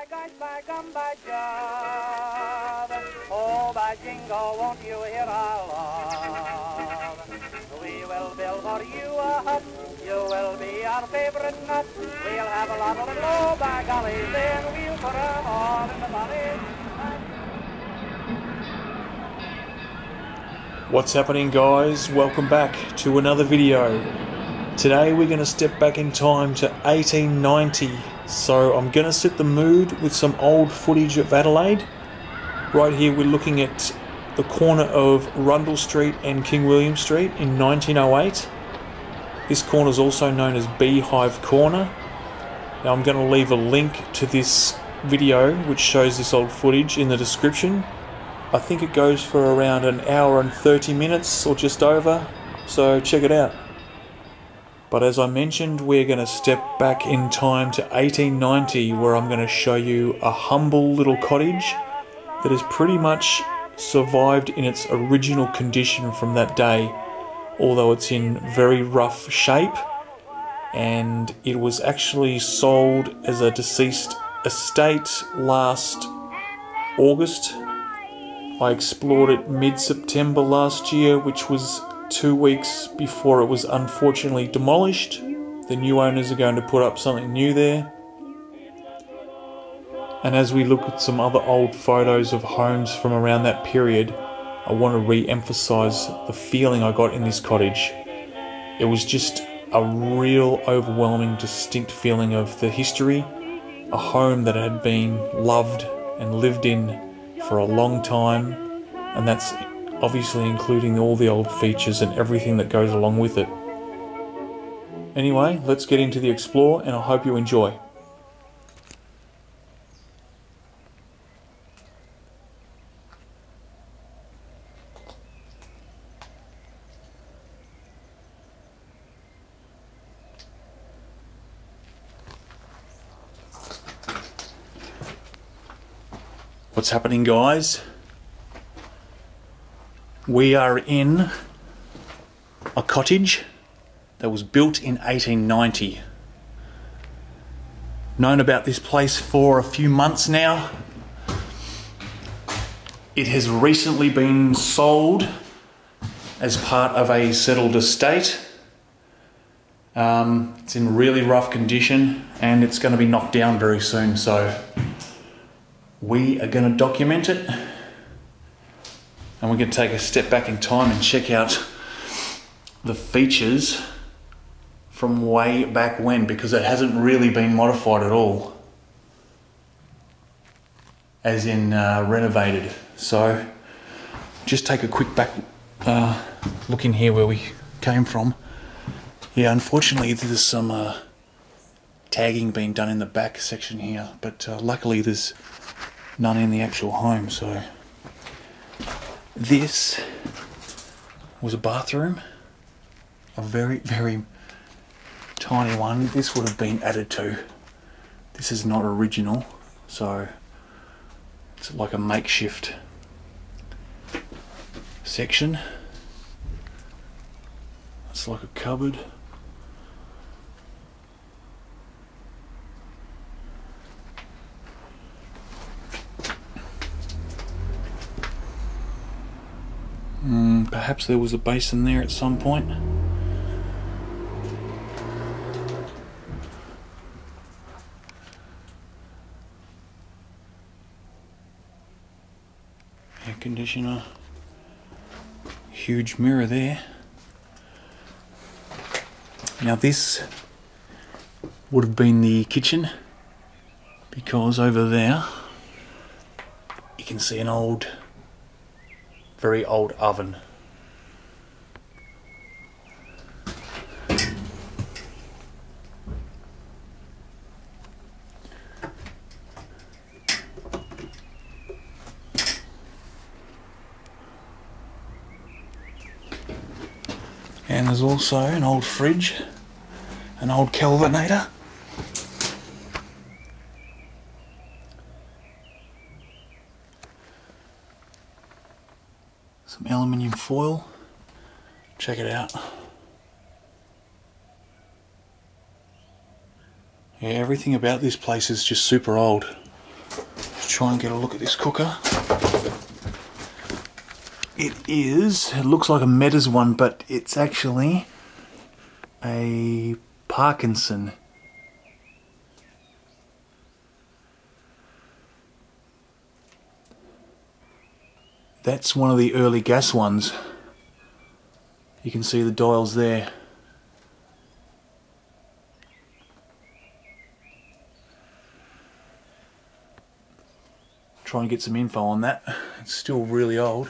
gosh, by gum, by job. Oh, by jingo, won't you hear our love? We will build for you a hut. You will be our favorite nut. We'll have a lot of low, by golly, then we'll put 'em all in the body. What's happening, guys? Welcome back to another video. Today we're going to step back in time to 1890. So I'm going to set the mood with some old footage of Adelaide. Right here we're looking at the corner of Rundle Street and King William Street in 1908. This corner is also known as Beehive Corner. Now I'm going to leave a link to this video which shows this old footage in the description. I think it goes for around an hour and 30 minutes or just over, so check it out. But as I mentioned, we're going to step back in time to 1890, where I'm going to show you a humble little cottage that has pretty much survived in its original condition from that day, although it's in very rough shape, and it was actually sold as a deceased estate last August. I explored it mid-September last year, which was 2 weeks before it was unfortunately demolished. The new owners are going to put up something new there. And as we look at some other old photos of homes from around that period, I want to re-emphasize the feeling I got in this cottage. It was just a real overwhelming, distinct feeling of the history, a home that had been loved and lived in for a long time, and that's obviously including all the old features and everything that goes along with it. Anyway, let's get into the explore, and I hope you enjoy. What's happening, guys? We are in a cottage that was built in 1890. Known about this place for a few months now. It has recently been sold as part of a settled estate. It's in really rough condition and it's going to be knocked down very soon, so we are going to document it, and we're going to take a step back in time and check out the features from way back when, because it hasn't really been modified at all, as in renovated. So just take a quick back look in here where we came from. Yeah, unfortunately there's some tagging being done in the back section here, but luckily there's none in the actual home. So this was a bathroom, a very, very tiny one. This would have been added to. This is not original, so it's like a makeshift section. It's like a cupboard. Perhaps there was a basin there at some point. Air conditioner. Huge mirror there. Now this would have been the kitchen, because over there you can see an old, very old oven. And there's also an old fridge, an old Kelvinator. Some aluminium foil. Check it out. Yeah, everything about this place is just super old. try and get a look at this cooker. It looks like a Metas one, but it's actually a Parkinson. That's one of the early gas ones. You can see the dials there. Try and get some info on that. It's still really old.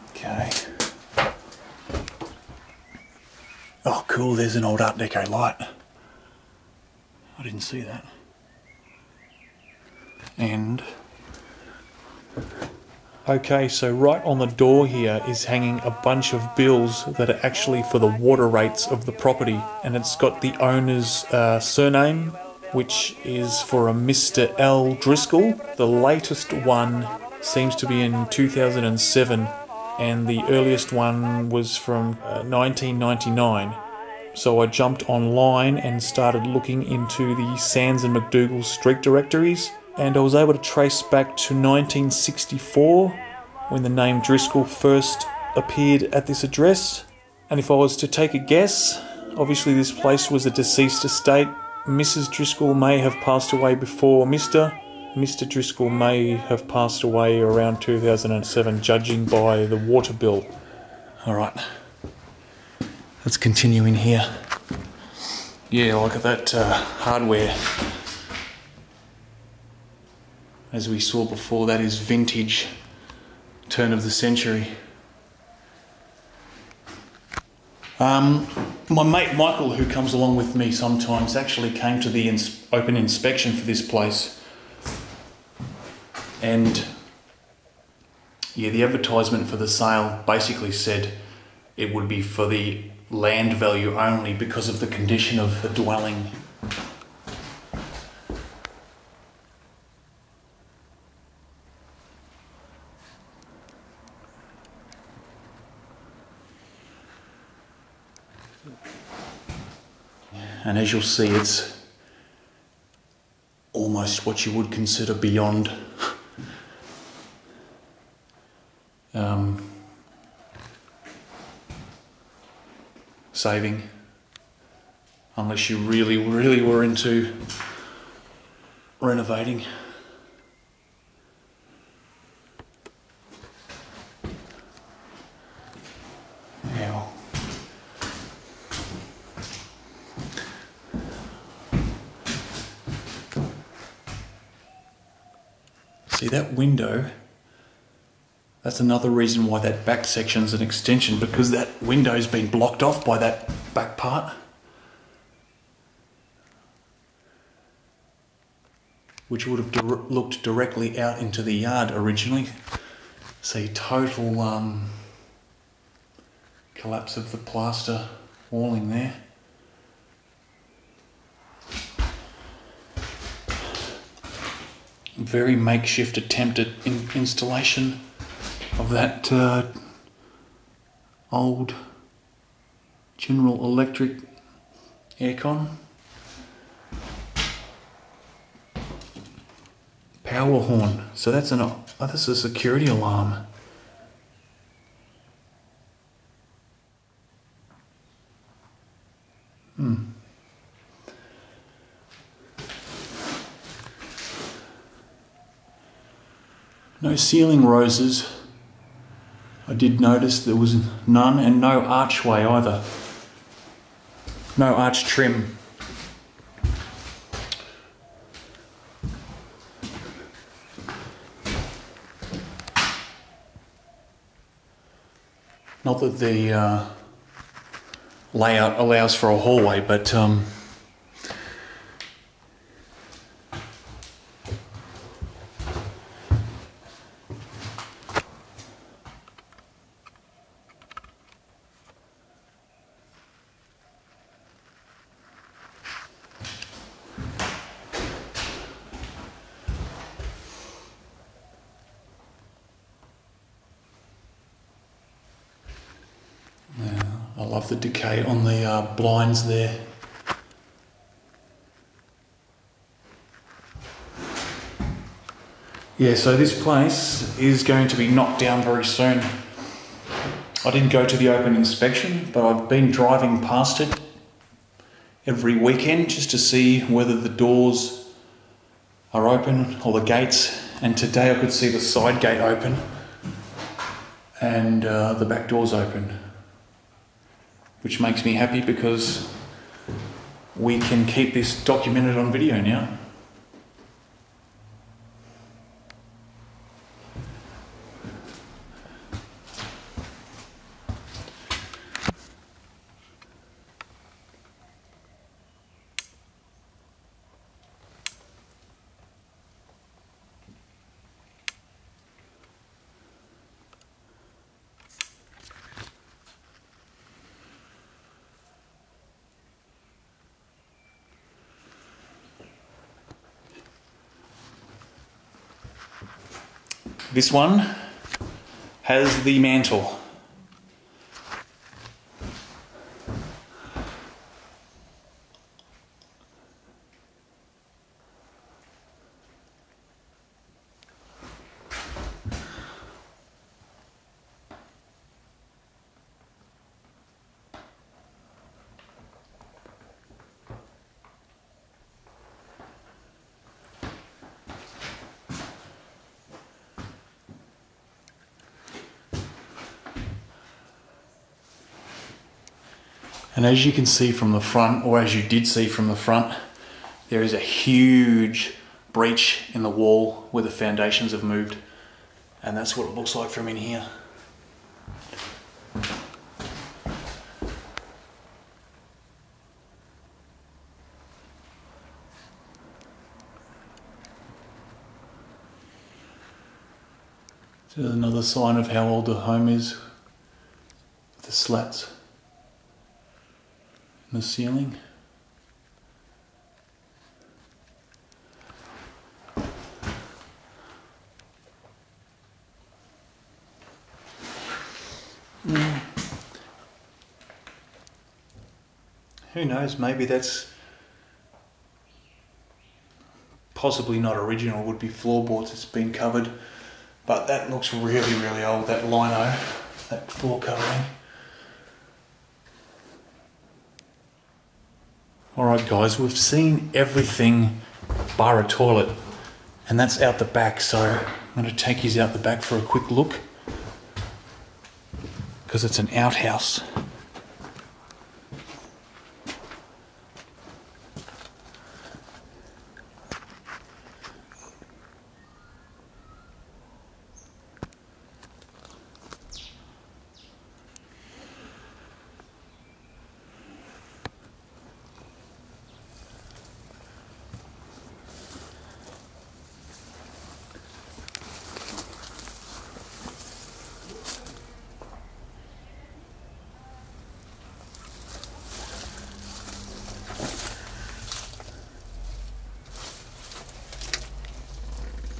Okay. Oh cool, there's an old Art Deco light. I didn't see that. And okay, so right on the door here is hanging a bunch of bills that are actually for the water rates of the property, and it's got the owner's surname, which is for a Mr. L. Driscoll. The latest one seems to be in 2007, and the earliest one was from 1999. So I jumped online and started looking into the Sands and McDougall street directories, and I was able to trace back to 1964 when the name Driscoll first appeared at this address. And if I was to take a guess, obviously this place was a deceased estate. Mrs. Driscoll may have passed away before Mr. Driscoll may have passed away around 2007, judging by the water bill. Alright, let's continue in here. Yeah, look at that hardware. As we saw before, that is vintage, turn of the century. My mate Michael, who comes along with me sometimes, actually came to the open inspection for this place. And yeah, the advertisement for the sale basically said it would be for the land value only because of the condition of the dwelling. And as you'll see, it's almost what you would consider beyond saving, unless you really were into renovating. Yeah. See that window? That's another reason why that back section's an extension, because that window's been blocked off by that back part. Which would have looked directly out into the yard originally. See, total collapse of the plaster walling there. Very makeshift attempt at installation of that old General Electric aircon. Power horn. So that's that's a security alarm. No ceiling roses. I did notice there was none, and no archway either. No arch trim. Not that the layout allows for a hallway, but love the decay on the blinds there. Yeah, so this place is going to be knocked down very soon. I didn't go to the open inspection, but I've been driving past it every weekend just to see whether the doors are open or the gates. And today I could see the side gate open and the back door's open, which makes me happy because we can keep this documented on video now. This one has the mantle. And as you can see from the front, or as you did see from the front, there is a huge breach in the wall where the foundations have moved. And that's what it looks like from in here. So another sign of how old the home is. The slats in the ceiling. Who knows, maybe that's possibly not original, would be floorboards, it's been covered, but that looks really, really old, that lino, that floor covering. Alright guys, we've seen everything bar a toilet, and that's out the back, so I'm going to take you out the back for a quick look, because it's an outhouse.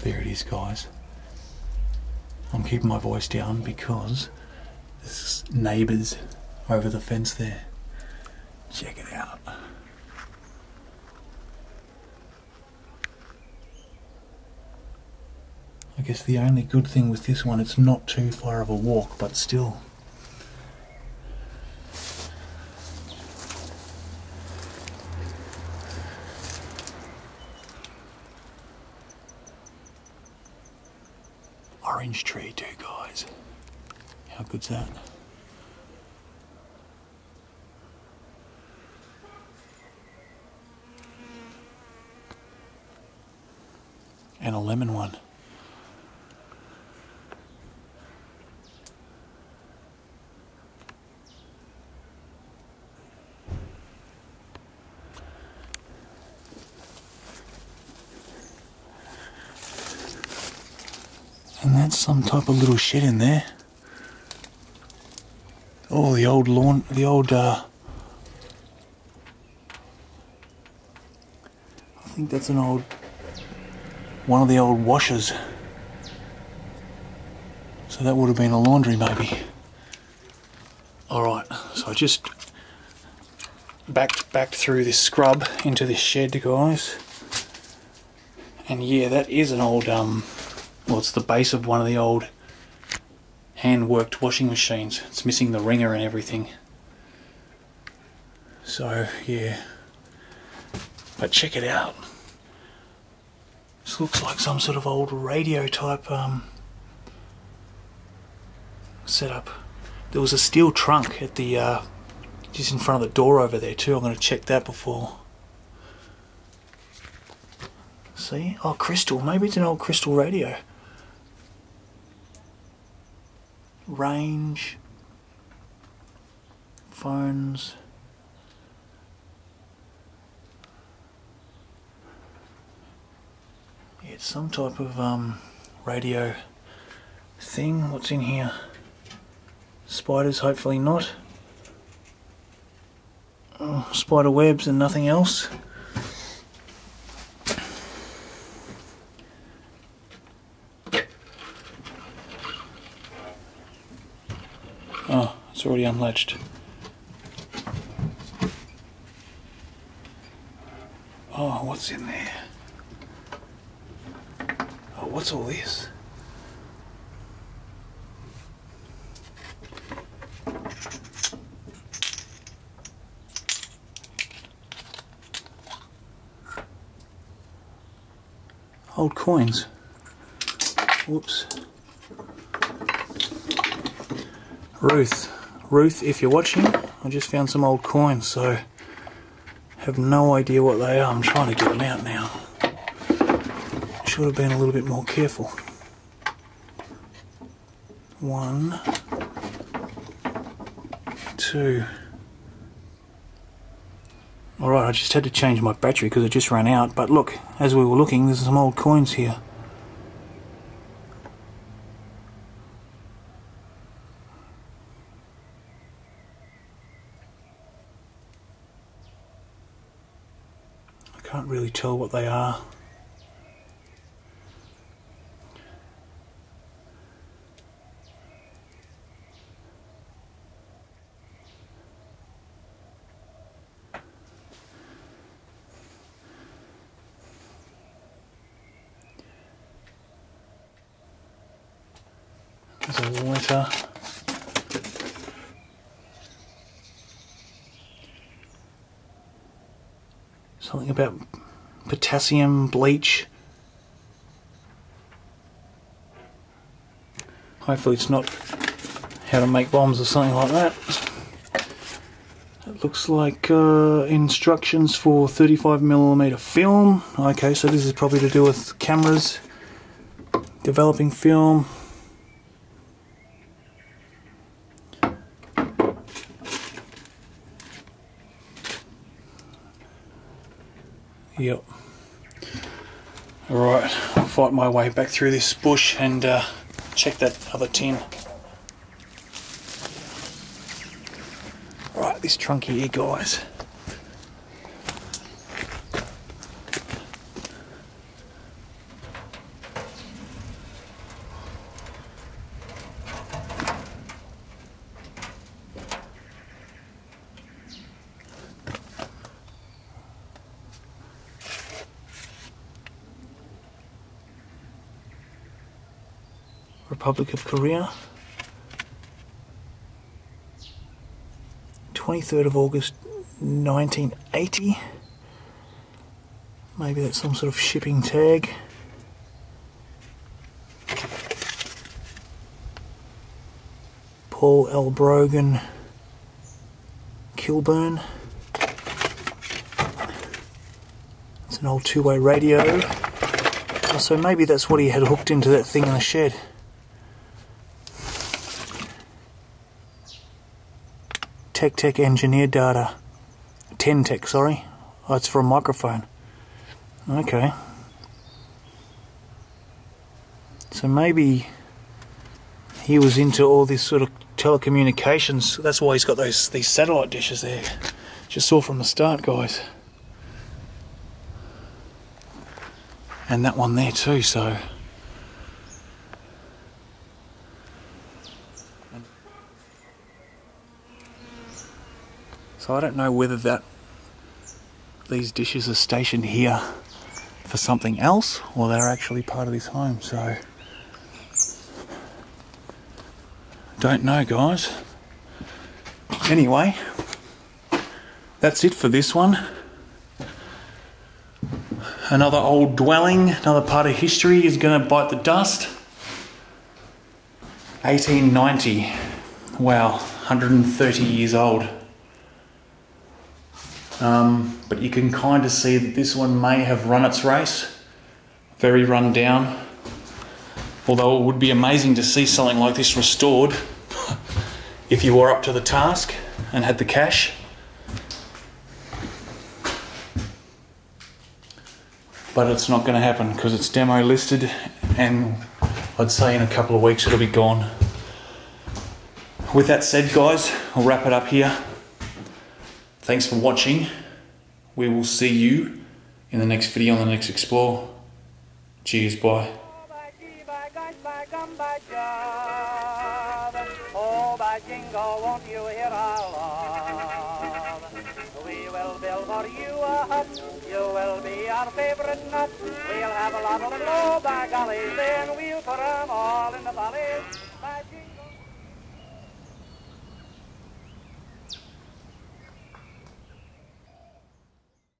There it is, guys. I'm keeping my voice down because there's neighbours over the fence there. Check it out. I guess the only good thing with this one, it's not too far of a walk, but still. Orange tree too, guys. How good's that? And a lemon one. And that's some type of little shed in there. Oh, the old lawn, I think that's one of the old washers. So that would have been a laundry maybe. Alright, so So I just backed through this scrub into this shed, guys. And yeah, that is an old, well, it's the base of one of the old hand-worked washing machines. It's missing the wringer and everything. So yeah, but check it out. This looks like some sort of old radio type setup. There was a steel trunk at the just in front of the door over there too. I'm going to check that before. See? Oh, crystal. Maybe it's an old crystal radio. Range. Phones. Yeah, it's some type of radio thing. What's in here? Spiders, hopefully not. Oh, spider webs and nothing else. Oh, it's already unlatched. Oh, what's in there? Oh, what's all this? Old coins. Whoops. Ruth, if you're watching, I just found some old coins, so have no idea what they are. I'm trying to get them out now. Should have been a little bit more careful. 1, 2. Alright, I just had to change my battery because it just ran out, but look, as we were looking, there's some old coins here. I can't really tell what they are. There's a lighter. Something about potassium bleach. Hopefully it's not how to make bombs or something like that. It looks like instructions for 35mm film. Okay, so this is probably to do with cameras, developing film. Yep. Alright, I'll fight my way back through this bush and check that other tin. Right, this trunky here, guys. Republic of Korea, 23rd of August 1980. Maybe that's some sort of shipping tag. Paul L. Brogan, Kilburn. It's an old two-way radio. Oh, so maybe that's what he had hooked into that thing in the shed. Tech engineer data. 10 Tech, sorry. Oh, it's for a microphone. Okay. So maybe he was into all this sort of telecommunications. That's why he's got these satellite dishes there. Just saw from the start, guys. And that one there too, so. So I don't know whether these dishes are stationed here for something else or they're actually part of this home, so don't know, guys. Anyway, that's it for this one. Another old dwelling, another part of history is going to bite the dust. 1890. Wow, 130 years old. But you can kind of see that this one may have run its race. Very run down. Although it would be amazing to see something like this restored if you were up to the task and had the cash. But it's not going to happen because it's demo listed, and I'd say in a couple of weeks it'll be gone. With that said, guys, I'll wrap it up here. Thanks for watching. We will see you in the next video on the next Explore. Cheers, bye. Oh, by jingo, won't you hear our love? We will build for you a hut. You will be our favorite nut. We'll have a lot of low, by golly, then we'll put 'em all in the valleys. By jingo.